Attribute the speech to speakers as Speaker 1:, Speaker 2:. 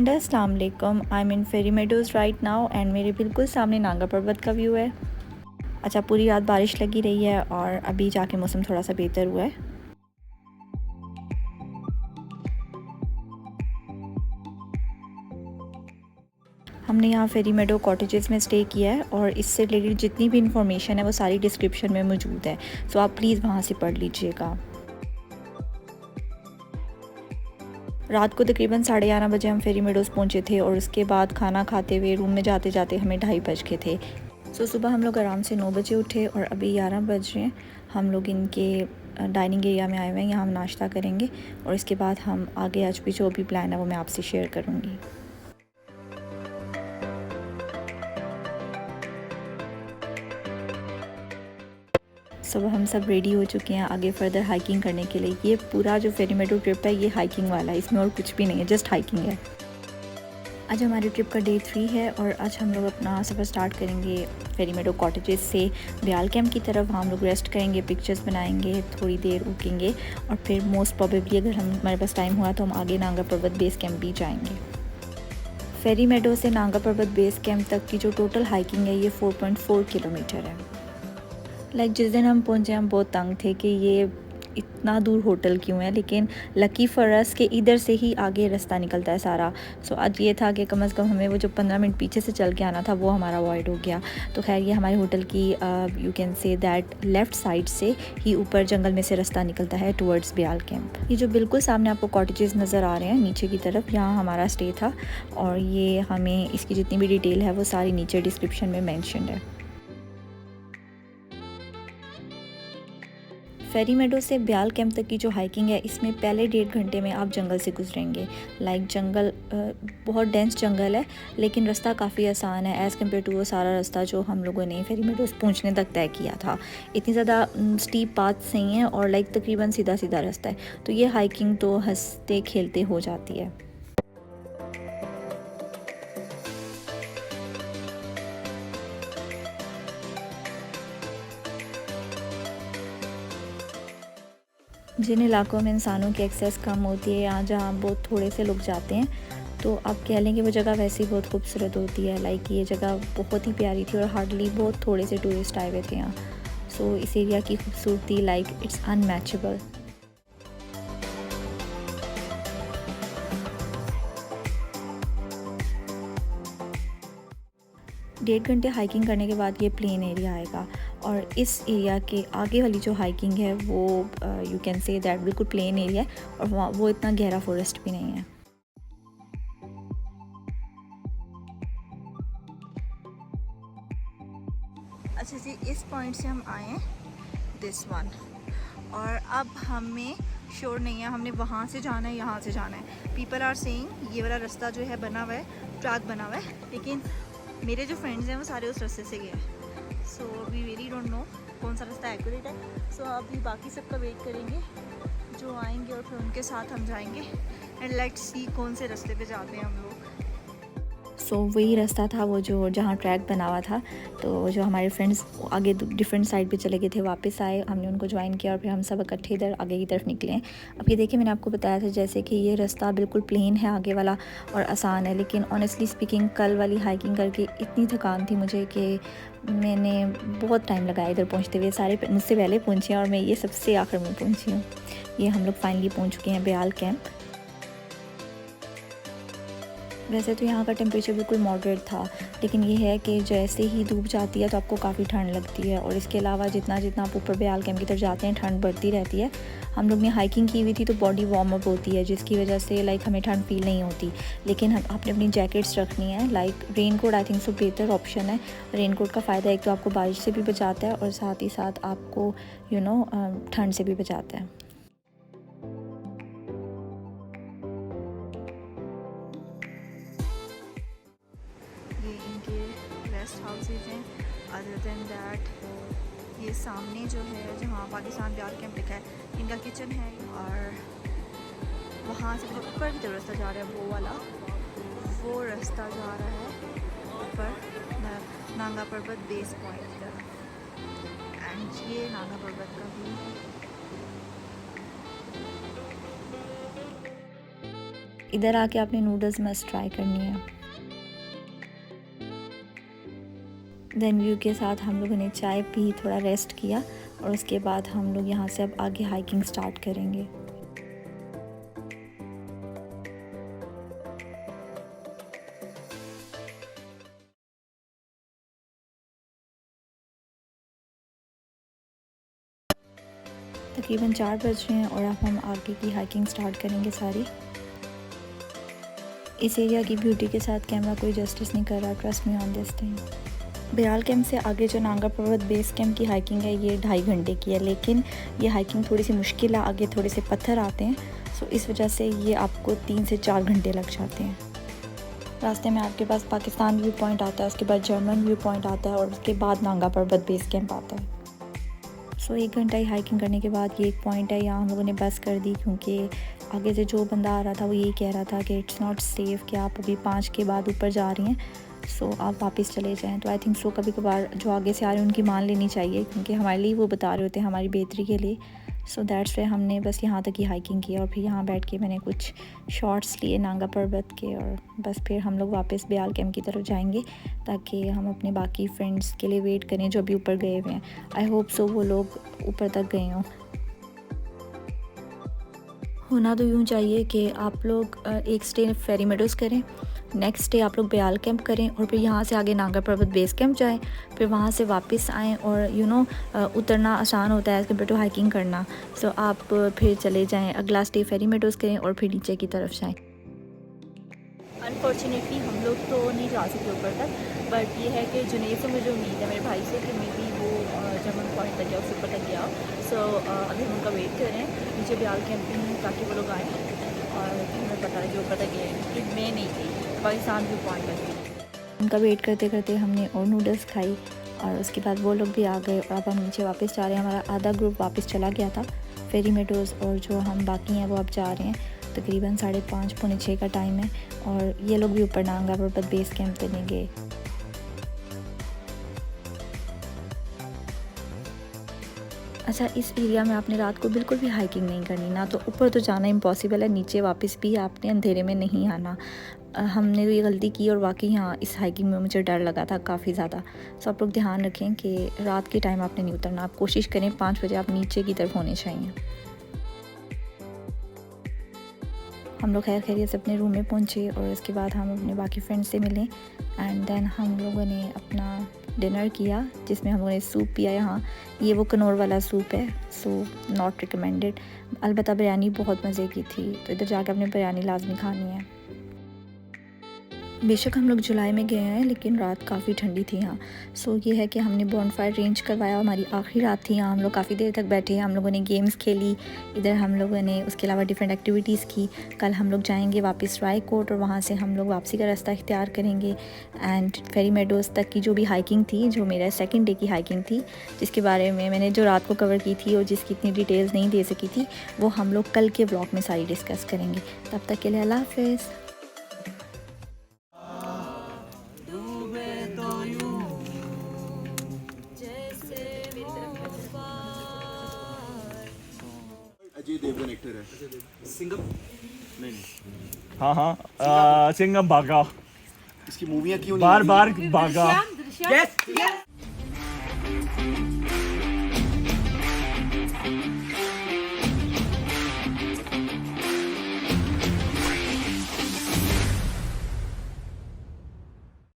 Speaker 1: And अस्सलाम वालेकुम। I am in Fairy Meadows right now and मेरे बिल्कुल सामने नांगा पर्वत का व्यू है। अच्छा, पूरी रात बारिश लगी रही है और अभी जाके मौसम थोड़ा सा बेहतर हुआ है। हमने यहाँ फेरी मेडो कॉटेजेस में स्टे किया है और इससे रिलेटेड जितनी भी इंफॉर्मेशन है वो सारी डिस्क्रिप्शन में मौजूद है, सो आप प्लीज़ वहाँ से पढ़ लीजिएगा। रात को तकरीबन 11:30 बजे हम फेरी मेडोज़ पहुँचे थे और उसके बाद खाना खाते हुए रूम में जाते जाते हमें 2:30 बज गए थे। सो सुबह हम लोग आराम से 9 बजे उठे और अभी 11 बज रहे हैं। हम लोग इनके डाइनिंग एरिया में आए हुए हैं, यहाँ हम नाश्ता करेंगे और इसके बाद हम आगे आज भी जो भी प्लान है वो मैं आपसे शेयर करूँगी। सुबह हम सब रेडी हो चुके हैं आगे फर्दर हाइकिंग करने के लिए। ये पूरा जो फेरी मेडो ट्रिप है ये हाइकिंग वाला है, इसमें और कुछ भी नहीं है, जस्ट हाइकिंग है। आज हमारी ट्रिप का डे 3 है और आज हम लोग अपना सफ़र स्टार्ट करेंगे फेरी मेडो कॉटेजेस से ब्याल कैंप की तरफ। वहाँ हम लोग रेस्ट करेंगे, पिक्चर्स बनाएंगे, थोड़ी देर रुकेंगे और फिर मोस्ट प्रोबेबली अगर हमारे पास टाइम हुआ तो हम आगे नांगा पर्वत बेस कैंप भी जाएंगे। फेरी मेडो से नांगा पर्वत बेस कैंप तक की जो टोटल हाइकिंग है ये 4.4 किलोमीटर है। जिस दिन हम पहुँचे हम बहुत तंग थे कि ये इतना दूर होटल क्यों है, लेकिन लकी फॉर अस के इधर से ही आगे रास्ता निकलता है सारा। सो आज ये था कि कम से कम हमें वो जो 15 मिनट पीछे से चल के आना था वो हमारा अवॉइड हो गया। तो खैर ये हमारे होटल की you can say that left side से ही ऊपर जंगल में से रास्ता निकलता है टुवर्ड्स ब्याल कैंप। ये जो बिल्कुल सामने आपको कॉटेजेस नज़र आ रहे हैं नीचे की तरफ, यहाँ हमारा स्टे था और ये हमें इसकी जितनी भी डिटेल है वो सारी नीचे डिस्क्रिप्शन में मैंशनड है। फेरी मेडो से ब्याल कैंप तक की जो हाइकिंग है इसमें पहले 1.5 घंटे में आप जंगल से गुजरेंगे। जंगल बहुत डेंस जंगल है लेकिन रास्ता काफ़ी आसान है एज़ कम्पेयर टू वो सारा रास्ता जो हम लोगों ने फेरी मेडोज़ पहुंचने तक तय किया था। इतनी ज़्यादा स्टीप पाथ नहीं है और तकरीबन सीधा सीधा रास्ता है, तो ये हाइकिंग तो हंसते खेलते हो जाती है। जिन इलाकों में इंसानों की एक्सेस कम होती है या जहाँ बहुत थोड़े से लोग जाते हैं, तो आप कह लें कि वो जगह वैसे ही बहुत खूबसूरत होती है। ये जगह बहुत ही प्यारी थी और हार्डली बहुत थोड़े से टूरिस्ट आए हुए थे यहाँ। सो इस एरिया की खूबसूरती इट्स अनमैचेबल। 1.5 घंटे हाइकिंग करने के बाद ये प्लेन एरिया आएगा और इस एरिया के आगे वाली जो हाइकिंग है वो यू कैन से दैट बिल्कुल प्लेन एरिया है और वहाँ वो इतना गहरा फॉरेस्ट भी नहीं है। अच्छा जी, इस पॉइंट से हम आए हैं दिस वन और अब हमें श्योर नहीं है हमने वहाँ से जाना है यहाँ से जाना है। पीपल आर सेइंग ये वाला रास्ता जो है बना हुआ है, ट्रैक बना हुआ है, लेकिन मेरे जो फ्रेंड्स हैं वो सारे उस रास्ते से गए हैं। So we very don't know कौन सा रास्ता एक्यूरेट है। सो अभी बाकी सबका वेट करेंगे जो आएंगे और फिर उनके साथ हम जाएंगे एंड लेट्स सी कौन से रास्ते पे जाते हैं हम लोग। सो वही रास्ता था वो जो जहाँ ट्रैक बना हुआ था। तो जो हमारे फ्रेंड्स आगे डिफरेंट साइड पे चले गए थे वापस आए, हमने उनको ज्वाइन किया और फिर हम सब इकट्ठे इधर आगे की तरफ निकले हैं। अब ये देखिए मैंने आपको बताया था जैसे कि ये रास्ता बिल्कुल प्लेन है आगे वाला और आसान है, लेकिन ऑनेस्टली स्पीकिंग कल वाली हाइकिंग करके इतनी थकान थी मुझे कि मैंने बहुत टाइम लगाया इधर पहुँचते हुए। सारे मुझसे पहले पहुँचे और मैं ये सबसे आखिर में पहुँची हूँ। ये हम लोग फाइनली पहुँच चुके हैं ब्याल कैंप। वैसे तो यहाँ का टेम्परेचर बिल्कुल मॉडरेट था, लेकिन ये है कि जैसे ही धूप जाती है तो आपको काफ़ी ठंड लगती है और इसके अलावा जितना आप ऊपर ब्याल कैंप की तरफ जाते हैं ठंड बढ़ती रहती है। हम लोग ने हाइकिंग की हुई थी तो बॉडी वार्म अप होती है जिसकी वजह से हमें ठंड फील नहीं होती, लेकिन आपने अपनी जैकेट्स रखनी है। Raincoat I think so बेहतर ऑप्शन है। रेन कोट का फ़ायदा एक तो आपको बारिश से भी बचाता है और साथ ही साथ आपको ठंड से भी बचाता है। ये इनके रेस्ट हाउसेज हैं। अदर देन दैट ये सामने जो है जहाँ पाकिस्तान ब्याल कैंप लिखा है इनका किचन है और वहाँ से ऊपर की तरफ रास्ता जा रहा है वो वाला, वो रास्ता जा रहा है ऊपर नांगा पर्वत बेस पॉइंट तक एंड ये नांगा पर्वत का व्यू है। इधर आके आपने नूडल्स मस्ट ट्राई करनी है। देन व्यू के साथ हम लोगों ने चाय पी, थोड़ा रेस्ट किया और उसके बाद हम लोग यहाँ से अब आगे हाइकिंग स्टार्ट करेंगे। तकरीबन 4 बज रहे हैं और अब हम आगे की हाइकिंग स्टार्ट करेंगे सारी। इस एरिया की ब्यूटी के साथ कैमरा कोई जस्टिस नहीं कर रहा, trust me on this thing. Bayal camp से आगे जो नांगा पर्वत बेस कैंप की हाइकिंग है ये 2.5 घंटे की है, लेकिन ये हाइकिंग थोड़ी सी मुश्किल है, आगे थोड़े से पत्थर आते हैं, सो इस वजह से ये आपको 3 से 4 घंटे लग जाते हैं। रास्ते में आपके पास पाकिस्तान व्यू पॉइंट आता है, उसके बाद जर्मन व्यू पॉइंट आता है और उसके बाद नांगा पर्वत बेस कैंप आता है। सो 1 घंटा ही हाइकिंग करने के बाद ये एक पॉइंट है, यहाँ हम लोगों ने बस कर दी क्योंकि आगे से जो बंदा आ रहा था वो यही कह रहा था कि इट्स नॉट सेफ़ कि आप अभी 5 के बाद ऊपर जा रही हैं, सो आप वापस चले जाएं। तो आई थिंक सो कभी कभार जो आगे से आ रहे हैं उनकी मान लेनी चाहिए क्योंकि हमारे लिए वो बता रहे होते हैं हमारी बेहतरी के लिए। सो दैट्स वे हमने बस यहाँ तक ही हाइकिंग की और फिर यहाँ बैठ के मैंने कुछ शॉट्स लिए नांगा पर्वत के और बस फिर हम लोग वापस बयाल कैंप की तरफ जाएंगे ताकि हम अपने बाकी फ्रेंड्स के लिए वेट करें जो अभी ऊपर गए हुए हैं। आई होप सो वो लोग ऊपर तक गए हों। होना तो यूँ चाहिए कि आप लोग एक स्टे फेरी मेडोज़ करें, नेक्स्ट डे आप लोग बयाल कैंप करें और फिर यहाँ से आगे नांगा पर्वत बेस कैंप जाएं, फिर वहाँ से वापस आएँ और उतरना आसान होता है एज़ कम्पेयर टू हाइकिंग करना। सो आप फिर चले जाएं, अगला स्टे फेरी मेडोज़ करें और फिर नीचे की तरफ जाएं। अनफॉर्चुनेटली हम लोग तो नहीं जा सकते ऊपर तक, बट ये है कि जुनैद से मुझे उम्मीद है मेरे भाई से कि मे बी वो जर्मन पॉइंट तक गया, उससे ऊपर तक गया। सो अभी हम उनका वेट कर रहे हैं नीचे बयाल कैंप में ताकि वो लोग आएँ और हमें पता है जो ऊपर तक गए कि मैं नहीं थी पाकिस्तान व्यू पॉइंट पर। उनका वेट करते करते हमने और नूडल्स खाई और उसके बाद वो लोग भी आ गए और अब हम नीचे वापस जा रहे हैं। हमारा आधा ग्रुप वापस चला गया था फेरी मेडोज़ और जो हम बाकी हैं वो अब जा रहे हैं। तकरीबन 5:30 पौने 6 का टाइम है और ये लोग भी ऊपर नांगा पर्वत बेस कैंप करने गए। अच्छा, इस एरिया में आपने रात को बिल्कुल भी हाइकिंग नहीं करनी, ना तो ऊपर तो जाना इम्पॉसिबल है, नीचे वापस भी आपने अंधेरे में नहीं आना। हमने तो ये गलती की और वाकई यहाँ इस हाइकिंग में मुझे डर लगा था काफ़ी ज़्यादा। सो आप लोग ध्यान रखें कि रात के टाइम आपने नहीं उतरना, आप कोशिश करें 5 बजे आप नीचे की तरफ होने चाहिए। हम लोग खैर खैरियत से अपने रूम में पहुँचे और उसके बाद हम अपने बाकी फ्रेंड्स से मिले एंड देन हम लोगों ने अपना डिनर किया जिसमें हम लोगों ने सूप पिया। यहाँ ये वो कनौर वाला सूप है, सो नॉट रिकमेंडेड। अलबत्ता बिरयानी बहुत मज़े की थी, तो इधर जाकर अपने बिरयानी लाजमी खानी है। बेशक हम लोग जुलाई में गए हैं लेकिन रात काफ़ी ठंडी थी यहाँ। सो ये है कि हमने बॉनफायर रेंज करवाया, हमारी आखिरी रात थी यहाँ। हम लोग काफ़ी देर तक बैठे, हम लोगों ने गेम्स खेली, इधर हम लोगों ने उसके अलावा डिफरेंट एक्टिविटीज़ की। कल हम लोग जाएंगे वापस राय कोट और वहाँ से हम लोग वापसी का रास्ता इख्तियार करेंगे एंड फेरी मेडोज़ तक की जो भी हाइकिंग थी, जो मेरा सेकेंड डे की हाइकिंग थी, जिसके बारे में मैंने जो रात को कवर की थी और जिसकी इतनी डिटेल्स नहीं दे सकी थी, वो हम लोग कल के व्लॉग में सारी डिस्कस करेंगे। तब तक के लिए अल्लाह हाफ़िज़।
Speaker 2: अजय देवगन एक्टर है। सिंघम नहीं।
Speaker 3: हाँ सिंघम भागा,
Speaker 2: इसकी मूवियाँ क्यों नहीं
Speaker 3: बार बार भागा।
Speaker 4: Yes.